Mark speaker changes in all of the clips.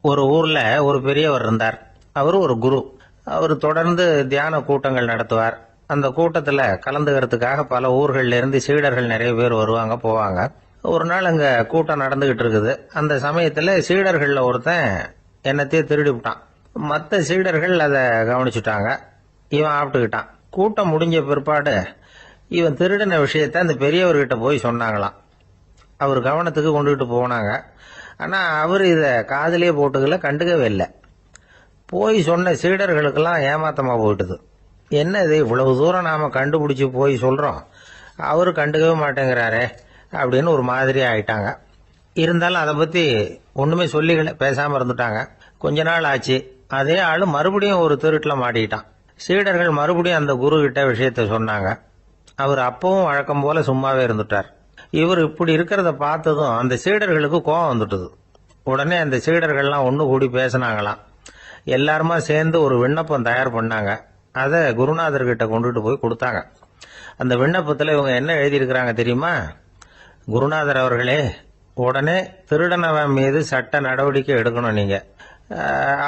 Speaker 1: ஒரு ஊர்ல ஒரு பெரியவர் இருந்தார். அவர் ஒரு குரு. அவர் தொடர்ந்து தியான கூட்டங்கள் நடத்துவார். அந்த கூட்டத்துல கலந்துக்கிறதுக்காக பல ஊர்கள்ல இருந்து சீடர்கள் நிறைய பேர் வருவாங்க போவாங்க. ஒரு நாள் அங்க கூட்டம் நடந்துகிட்டு இருக்குது. அந்த சமயத்துல சீடர்கள்ல ஒருத்தன் என்னத்தையே திருடி விட்டான். மற்ற சீடர்கள் அதை கவனிச்சுட்டாங்க. இவன் ஆப்பிட்டுக்கிட்டான். கூட்டம் முடிஞ்ச பிற்பாடு இவன் திருடின விஷயத்த அந்த பெரியவர்கிட்ட போய் சொன்னாங்களாம். அவர் கவனத்துக்கு கொண்டுகிட்டு போனாங்க. ஆனா அவர் இத காதலியே போட்டுக்கல, கண்டுக்கவே இல்லை. போய் சொன்ன சீடர்களுக்கெல்லாம் ஏமாத்தமா போயிட்டுது. என்ன இது, இவ்வளவு தூரம் நாம கண்டுபிடிச்சு போய் சொல்றோம், அவரு கண்டுக்கவே மாட்டேங்கிறாரே அப்படின்னு ஒரு மாதிரி ஆயிட்டாங்க. இருந்தாலும் அதை பத்தி ஒண்ணுமே சொல்லிக்கல, பேசாம இருந்துட்டாங்க. கொஞ்ச நாள் ஆச்சு. அதே ஆளு மறுபடியும் ஒரு திருட்டுல மாட்டிக்கிட்டான். சீடர்கள் மறுபடியும் அந்த குரு கிட்ட விஷயத்த சொன்னாங்க. அவர் அப்பவும் வழக்கம் போல சும்மாவே இருந்துட்டார். இவர் இப்படி இருக்கிறத பார்த்ததும் அந்த சீடர்களுக்கு கோபம் வந்துட்டுது. உடனே அந்த சீடர்கள்லாம் ஒண்ணு கூடி பேசினாங்களாம். எல்லாருமா சேர்ந்து ஒரு விண்ணப்பம் தயார் பண்ணாங்க. அதை குருநாதர்கிட்ட கொண்டுட்டு போய் கொடுத்தாங்க. அந்த விண்ணப்பத்துல இவங்க என்ன எழுதியிருக்கிறாங்க தெரியுமா? குருநாதர் அவர்களே, உடனே திருடனவன் மீது சட்ட நடவடிக்கை எடுக்கணும். நீங்க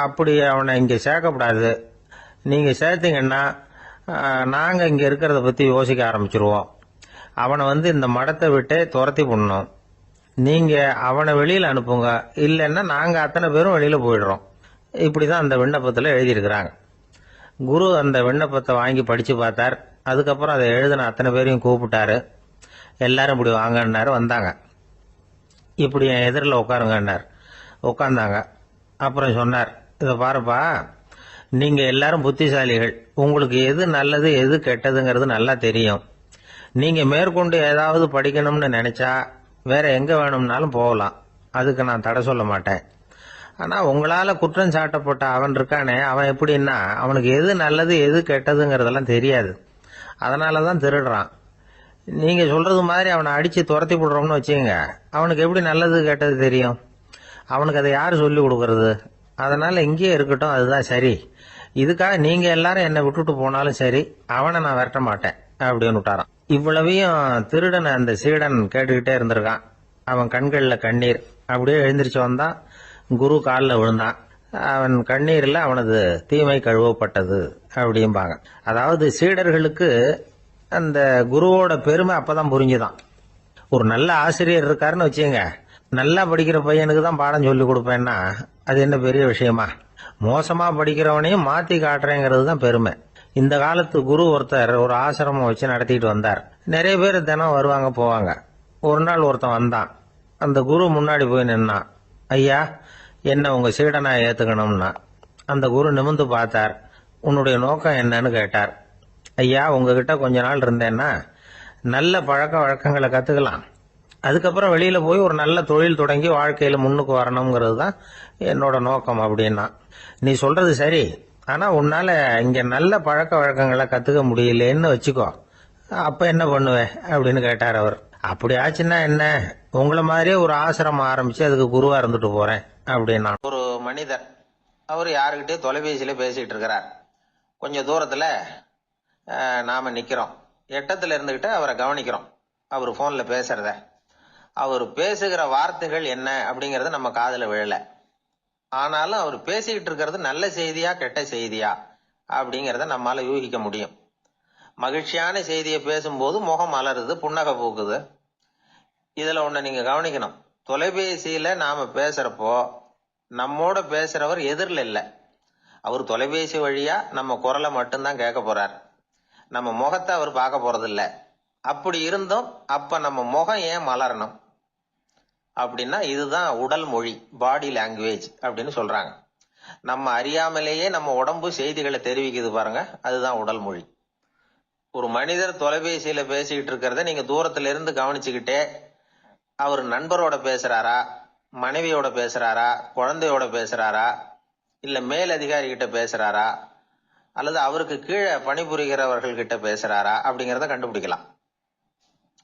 Speaker 1: அப்படி அவனை இங்க சேர்க்கப்படாது. நீங்க சேர்த்தீங்கன்னா நாங்க இங்க இருக்கிறத பத்தி யோசிக்க ஆரம்பிச்சிருவோம். அவனை இந்த மடத்தை விட்டே துரத்தி பண்ணணும். நீங்க அவனை வெளியில அனுப்புங்க, இல்லைன்னா நாங்க அத்தனை பேரும் வெளியில போயிடுறோம். இப்படிதான் அந்த விண்ணப்பத்துல எழுதியிருக்கிறாங்க. குரு அந்த விண்ணப்பத்தை வாங்கி படிச்சு பார்த்தார். அதுக்கப்புறம் அதை எழுதின அத்தனை பேரையும் கூப்பிட்டாரு. எல்லாரும் இப்படி வாங்கன்னாரு. வந்தாங்க. இப்படி என் எதிரில் உட்காருங்கன்னார். உட்கார்ந்தாங்க. அப்புறம் சொன்னார், இதை பாருப்பா, நீங்க எல்லாரும் புத்திசாலிகள். உங்களுக்கு எது நல்லது எது கெட்டதுங்கிறது நல்லா தெரியும். நீங்க மேற்கொண்டு ஏதாவது படிக்கணும்னு நினைச்சா வேற எங்க வேணும்னாலும் போகலாம். அதுக்கு நான் தடை சொல்ல மாட்டேன். ஆனா உங்களால குற்றம் சாட்டப்பட்ட அவன் இருக்கானே, அவன் எப்படின்னா அவனுக்கு எது நல்லது எது கெட்டதுங்கிறதெல்லாம் தெரியாது. அதனாலதான் திருடுறான். நீங்க சொல்றது மாதிரி அவனை அடிச்சு துரத்தி போடுறோம்னு வச்சுங்க, அவனுக்கு எப்படி நல்லது கெட்டது தெரியும்? அவனுக்கு அதை யாரு சொல்லி கொடுக்கறது? அதனால இங்கேயே இருக்கட்டும், அதுதான் சரி. இதுக்காக நீங்க எல்லாரும் என்னை விட்டுட்டு போனாலும் சரி, அவனை நான் விரட்ட மாட்டேன் அப்படின்னு விட்டாரான். இவ்வளவையும் திருடனை அந்த சீடன் கேட்டுக்கிட்டே இருந்திருக்கான். அவன் கண்கள்ல கண்ணீர். அப்படியே எழுந்திரிச்சு வந்தான். குரு காலில் விழுந்தான். அவன் கண்ணீர்ல அவனது தீமை கழுவப்பட்டது அப்படிம்பாங்க. அதாவது சீடர்களுக்கு அந்த குருவோட பெருமை அப்பதான் புரிஞ்சுதான். ஒரு நல்ல ஆசிரியர் இருக்காருன்னு வச்சுங்க, நல்லா படிக்கிற பையனுக்கு தான் பாடம் சொல்லி கொடுப்பேன்னா அது என்ன பெரிய விஷயமா? மோசமா படிக்கிறவனையும் மாத்தி காட்டுறேங்கிறது தான் பெருமை. இந்த காலத்து குரு ஒருத்தர் ஒரு ஆசிரமம் வச்சு நடத்திட்டு வந்தார். நிறைய பேர் தினம் வருவாங்க போவாங்க. ஒரு நாள் ஒருத்தன் வந்தான். அந்த குரு முன்னாடி போய் நின்னான். ஐயா, என்ன உங்க சீடனா ஏத்துக்கணும்னா. அந்த குரு நிமிர்ந்து பார்த்தார். உன்னுடைய நோக்கம் என்னன்னு கேட்டார். ஐயா, உங்ககிட்ட கொஞ்ச நாள் இருந்தேன்னா நல்ல பழக்க வழக்கங்களை கத்துக்கலாம். அதுக்கப்புறம் வெளியில போய் ஒரு நல்ல தொழில் தொடங்கி வாழ்க்கையில முன்னுக்கு வரணுங்கிறது தான் என்னோட நோக்கம் அப்படின்னா. நீ சொல்றது சரி, ஆனா உன்னால இங்க நல்ல பழக்க வழக்கங்களை கத்துக்க முடியலன்னு வச்சுக்கோ, அப்ப என்ன பண்ணுவேன் அப்படின்னு கேட்டார் அவர். அப்படி ஆச்சுன்னா என்ன, உங்களை மாதிரியே ஒரு ஆசிரமம் ஆரம்பிச்சு அதுக்கு குருவா இருந்துட்டு போறேன் அப்படின்னா. ஒரு மனிதர், அவர் யாருக்கிட்டே தொலைபேசியில பேசிட்டு இருக்கிறார். கொஞ்சம் தூரத்துல நாம நிக்கிறோம். எட்டத்துல இருந்துகிட்டு அவரை கவனிக்கிறோம். அவர் போன்ல பேசுறத. அவர் பேசுகிற வார்த்தைகள் என்ன அப்படிங்கறது நம்ம காதுல விழல. ஆனாலும் அவர் பேசிக்கிட்டு இருக்கிறது நல்ல செய்தியா கெட்ட செய்தியா அப்படிங்கறத நம்மால யூகிக்க முடியும். மகிழ்ச்சியான செய்தியை பேசும்போது முகம் மலருது, புன்னகை பூக்குது. இதுல ஒண்ணு நீங்க கவனிக்கணும். தொலைபேசியில நாம பேசுறப்போ நம்மோட பேசுறவர் எதிரில் இல்ல. அவர் தொலைபேசி வழியா நம்ம குரலை மட்டும்தான் கேட்க போறார். நம்ம முகத்தை அவர் பார்க்க போறது இல்ல. அப்படி இருந்தும் அப்ப நம்ம முகம் ஏன் மலரணும் அப்படின்னா, இதுதான் உடல் மொழி, பாடி லாங்குவேஜ் அப்படின்னு சொல்றாங்க. நம்ம அறியாமலேயே நம்ம உடம்பு செய்திகளை தெரிவிக்குது பாருங்க, அதுதான் உடல் மொழி. ஒரு மனிதர் தொலைபேசியில பேசிக்கிட்டு இருக்கிறத நீங்க தூரத்துல இருந்து கவனிச்சுக்கிட்டே அவர் நண்பரோட பேசுறாரா, மனைவியோட பேசுறாரா, குழந்தையோட பேசுறாரா, இல்ல மேல் அதிகாரி கிட்ட பேசுறாரா, அல்லது அவருக்கு கீழே பணிபுரிகிறவர்கள் கிட்ட பேசுறாரா அப்படிங்கறத கண்டுபிடிக்கலாம்.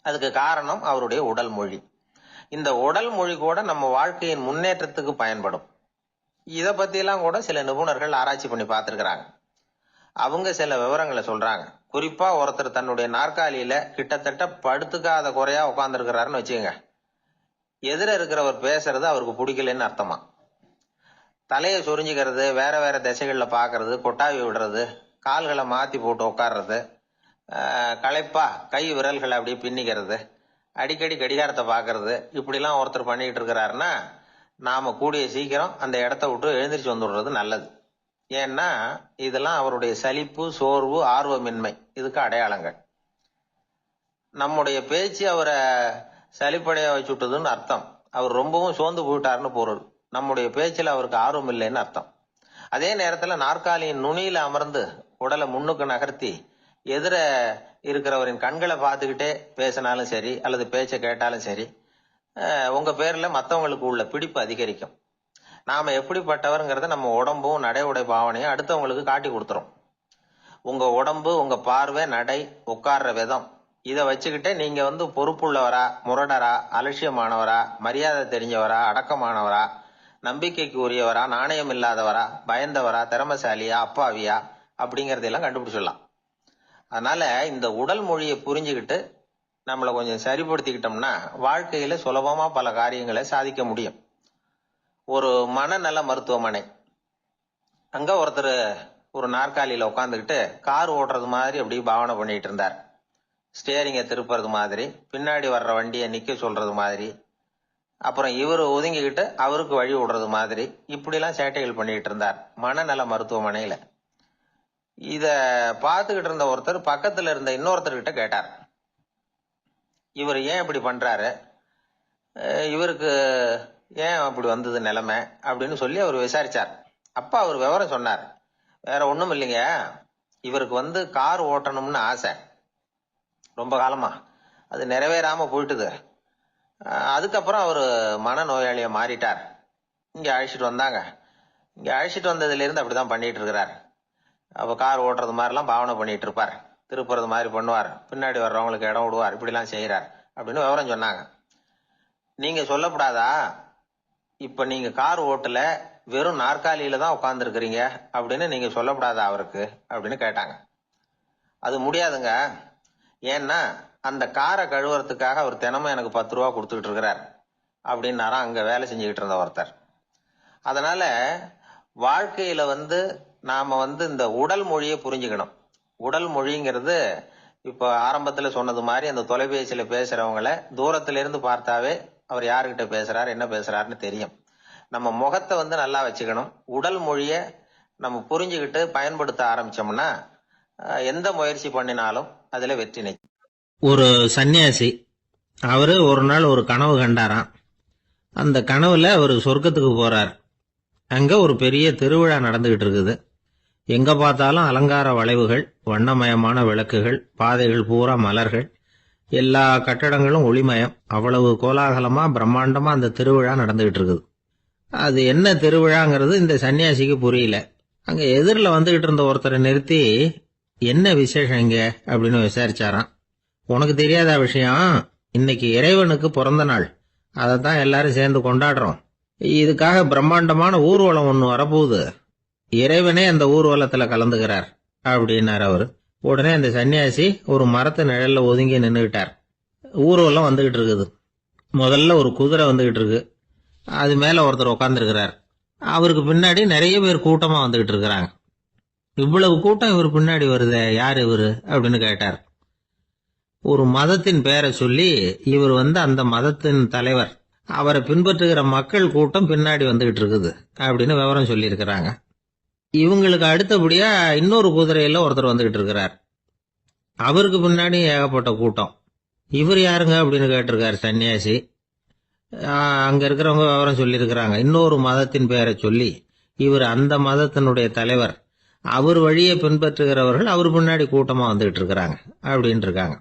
Speaker 1: அதுக்கு காரணம் அவருடைய உடல் மொழி. இந்த உடல் மொழி கூட நம்ம வாழ்க்கையின் முன்னேற்றத்துக்கு பயன்படும். இத பத்தி எல்லாம் கூட சில நிபுணர்கள் ஆராய்ச்சி பண்ணி பார்த்திருக்கிறாங்க. அவங்க சில விவரங்களை சொல்றாங்க. குறிப்பா ஒருத்தர் தன்னுடைய நாற்காலியில கிட்டத்தட்ட படுத்துக்காத குறையா உட்கார்ந்து இருக்கிறாருன்னு வச்சுக்கோங்க. எதிர இருக்கிறவர் பேசுறது அவருக்கு பிடிக்கலன்னு அர்த்தமா. தலையை சொரிஞ்சுக்கிறது, வேற வேற திசைகளில் பார்க்கறது, கொட்டாவி விடுறது, கால்களை மாற்றி போட்டு உட்கார்றது, களைப்பா கை விரல்களை அப்படியே பின்னிக்கிறது, அடிக்கடி கடிகாரத்தை பார்க்கறது, இப்படிலாம் ஒருத்தர் பண்ணிக்கிட்டு இருக்கிறாருன்னா நாம கூடிய சீக்கிரம் அந்த இடத்த விட்டு எழுந்திரிச்சு வந்துடுறது நல்லது. ஏன்னா இதெல்லாம் அவருடைய சலிப்பு, சோர்வு, ஆர்வமின்மை இதுக்கு அடையாளங்கள். நம்முடைய பேச்சு அவரை சலிப்படைய வச்சுட்டதுன்னு அர்த்தம். அவர் ரொம்பவும் சோர்ந்து போயிட்டாருன்னு பொருள். நம்முடைய பேச்சில் அவருக்கு ஆர்வம் இல்லைன்னு அர்த்தம். அதே நேரத்தில் நாற்காலியின் நுனியில அமர்ந்து உடலை முன்னுக்கு நகர்த்தி எதிர இருக்கிறவரின் கண்களை பார்த்துக்கிட்டே பேசினாலும் சரி அல்லது பேச்சை கேட்டாலும் சரி, உங்க பேர்ல மற்றவங்களுக்கு உள்ள பிடிப்பு அதிகரிக்கும். நாம எப்படிப்பட்டவருங்கிறத நம்ம உடம்பும் நடை உடை பாவனையும் அடுத்தவங்களுக்கு காட்டி கொடுத்துரும். உங்க உடம்பு, உங்க பார்வை, நடை, உட்கார்ற விதம் இதை வச்சுக்கிட்டே நீங்க பொறுப்புள்ளவரா, முரடரா, அலட்சியமானவரா, மரியாதை தெரிஞ்சவரா, அடக்கமானவரா, நம்பிக்கைக்கு உரியவரா, நாணயம் இல்லாதவரா, பயந்தவரா, திறமசாலியா, அப்பாவியா அப்படிங்கறதெல்லாம் கண்டுபிடிச்சிடலாம். அதனால இந்த உடல் மொழியை புரிஞ்சுக்கிட்டு நம்மளை கொஞ்சம் சரிப்படுத்திக்கிட்டோம்னா வாழ்க்கையில சுலபமா பல காரியங்களை சாதிக்க முடியும். ஒரு மனநல மருத்துவமனை, அங்க ஒருத்தர் ஒரு நாற்காலியில உட்காந்துக்கிட்டு கார் ஓட்டுறது மாதிரி அப்படி பாவனை பண்ணிட்டு இருந்தார். ஸ்டியரிங்கை திருப்புறது மாதிரி, பின்னாடி வர்ற வண்டியை நிக்க சொல்றது மாதிரி, அப்புறம் இவர் ஒதுங்கிக்கிட்டு அவருக்கு வழி விடுறது மாதிரி, இப்படிலாம் சேட்டைகள் பண்ணிட்டு இருந்தார் மனநல மருத்துவமனையில. இத பார்த்துக்கிட்டு இருந்த ஒருத்தர் பக்கத்துல இருந்த இன்னொருத்தர்கிட்ட கேட்டார், இவர் ஏன் இப்படி பண்றாரு, இவருக்கு ஏன் அப்படி வந்தது நிலைமை அப்படின்னு சொல்லி அவர் விசாரிச்சார். அப்ப அவர் விவரம் சொன்னார். வேற ஒண்ணும் இல்லைங்க, இவருக்கு கார் ஓட்டணும்னு ஆசை ரொம்ப காலமா, அது நிறைவேறாம போயிட்டுது. அதுக்கப்புறம் அவர் மனநோயாளியா மாறிட்டார். இங்க அழைச்சிட்டு வந்தாங்க. இங்க அழைச்சிட்டு வந்ததுல இருந்து அப்படிதான் பண்ணிட்டு இருக்கிறார். அப்ப கார் ஓட்டுறது மாதிரிலாம் பாவனை பண்ணிட்டு இருப்பார், திருப்புறது மாதிரி பண்ணுவார், பின்னாடி வர்றவங்களுக்கு இடம் விடுவார், இப்படிலாம் செய்யறார் அப்படின்னு விவரம் சொன்னாங்க. நீங்க சொல்லப்படாதா, இப்ப நீங்க கார் ஓட்டல, வெறும் நாற்காலியில தான் உட்கார்ந்து இருக்கிறீங்க அப்படின்னு நீங்க சொல்லப்படாதா அவருக்கு அப்படின்னு கேட்டாங்க. அது முடியாதுங்க, ஏன்னா அந்த காரை கழுவுறதுக்காக அவர் தினமும் எனக்கு 10 ரூபா கொடுத்துக்கிட்டு இருக்கிறார் அப்படின்னாராம் அங்க வேலை செஞ்சுக்கிட்டு இருந்த ஒருத்தர். அதனால வாழ்க்கையில நாம இந்த உடல் மொழியை புரிஞ்சுக்கணும். உடல் மொழிங்கிறது இப்ப ஆரம்பத்துல சொன்னது மாதிரி அந்த தொலைபேசியில பேசுறவங்கள தூரத்துல இருந்து பார்த்தாவே அவர் யாருகிட்ட பேசுறாரு, என்ன பேசுறாருன்னு தெரியும். நம்ம முகத்தை நல்லா வச்சுக்கணும். உடல் மொழிய நம்ம புரிஞ்சுக்கிட்டு பயன்படுத்த ஆரம்பிச்சோம்னா எந்த முயற்சி பண்ணினாலும் அதுல வெற்றி நிச்சயம். ஒரு சன்னியாசி, அவரு ஒரு நாள் ஒரு கனவு கண்டாராம். அந்த கனவுல அவர் சொர்க்கத்துக்கு போறார். அங்க ஒரு பெரிய திருவிழா நடந்துகிட்டு இருக்குது. எங்க பார்த்தாலும் அலங்கார வளைவுகள், வண்ணமயமான விளக்குகள், பாதைகள் பூரா மலர்கள், எல்லா கட்டடங்களும் ஒளிமயம். அவ்வளவு கோலாகலமா பிரம்மாண்டமா அந்த திருவிழா நடந்துகிட்டு இருக்குது. அது என்ன திருவிழாங்கிறது இந்த சன்னியாசிக்கு புரியல. அங்க எதிரில் வந்துகிட்டு இருந்த ஒருத்தரை நிறுத்தி, என்ன விசேஷம் இங்க அப்படின்னு விசாரிச்சாராம். உனக்கு தெரியாத விஷயம், இன்னைக்கு இறைவனுக்கு பிறந்த நாள், அதைத்தான் எல்லாரும் சேர்ந்து கொண்டாடுறோம். இதுக்காக பிரம்மாண்டமான ஊர்வலம் ஒண்ணு வரப்போகுது. இறைவனே அந்த ஊர்வலத்துல கலந்துகிறார் அப்படின்னார் அவரு. உடனே அந்த சன்னியாசி ஒரு மரத்து நிழல்ல ஒதுங்கி நின்றுகிட்டார். ஊர்வலம் வந்துகிட்டு இருக்குது. முதல்ல ஒரு குதிரை வந்துகிட்டு இருக்கு. அது மேல ஒருத்தர் உட்கார்ந்துருக்கிறார். அவருக்கு பின்னாடி நிறைய பேர் கூட்டமா வந்துகிட்டு இருக்கிறாங்க. இவ்வளவு கூட்டம் இவர் பின்னாடி வருதே, யார் இவரு அப்படின்னு கேட்டார். ஒரு மதத்தின் பெயரை சொல்லி இவர் அந்த மதத்தின் தலைவர், அவரை பின்பற்றுகிற மக்கள் கூட்டம் பின்னாடி வந்துகிட்டு இருக்குது அப்படின்னு விவரம் சொல்லி இருக்கிறாங்க. இவங்களுக்கு அடுத்தபடியா இன்னொரு குதிரையில ஒருத்தர் வந்துகிட்டு இருக்கிறார். அவருக்கு பின்னாடி ஏகப்பட்ட கூட்டம். இவர் யாருங்க அப்படின்னு கேட்டிருக்காரு சன்னியாசி. அங்க இருக்கிறவங்க விவரம் சொல்லி இருக்கிறாங்க. இன்னொரு மதத்தின் பெயரை சொல்லி இவர் அந்த மதத்தினுடைய தலைவர், அவர் வழியை பின்பற்றுகிறவர்கள் அவர் பின்னாடி கூட்டமா வந்துகிட்டு இருக்கிறாங்க அப்படின்னு இருக்காங்க.